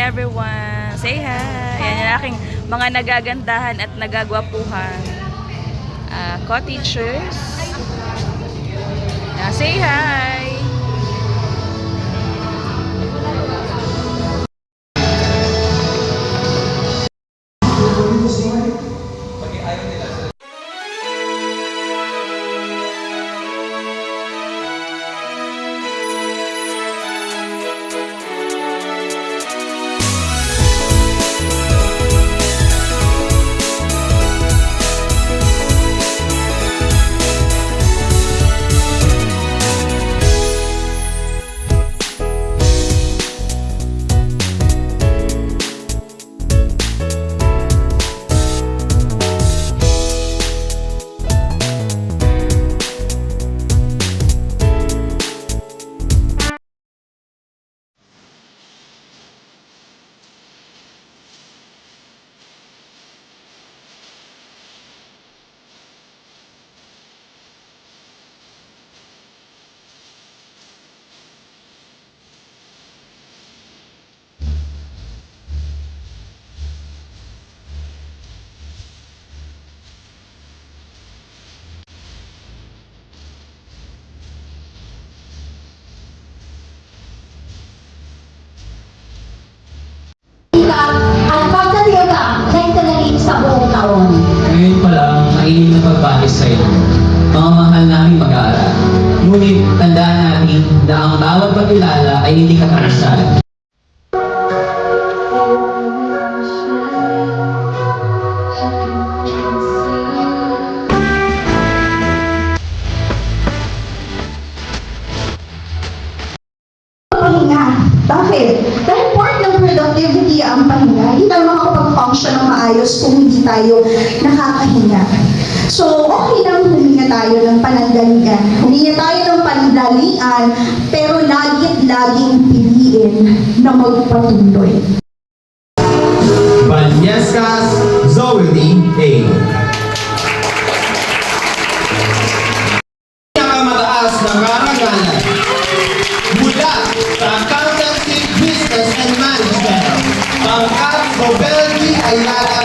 everyone. Say hi. Yan yung aking mga nagagandahan at nagagwapuhan. Co-teachers. Say hi. Ang pagkatiyaga na italagin sa buong taon. Ngayon pa lang, nainig na pagbahis sa iyo. Mga mahal namin mag-aaral. Ngunit tandaan natin na ang bawat pagkilala ay hindi katapusan. Pahinga. Bakit? Dahil part ng productivity ang pahinga. Hindi tayo makapag-function ng maayos kung hindi tayo nakakahinga. So, okay lang huminga tayo ng panandalian. Huminga tayo ng panandalian, pero laging piliin na magpatuloy. Vallescas Zoe A. Pinakamataas na karangalan mula sa Accountancy, Business and Management, pangkat Nobelty Ayala,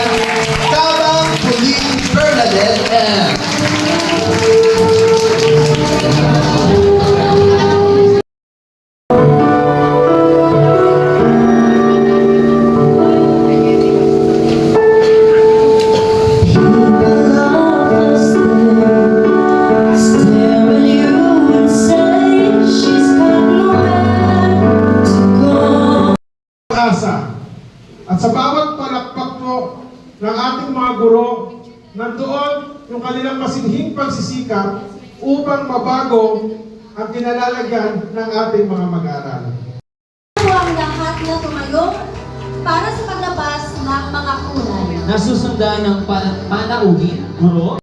Tabang Pauline Bernadette M. Asa. At sa bawat palakpak po ng ating mga guro, nandoon yung kanilang masinhing pagsisikap upang mabago ang kinalalagyan ng ating mga mag-aaral. Ako ang lahat na tumayo para sa paglabas ng mga kulay. Nasusundan ng panauhin, guro,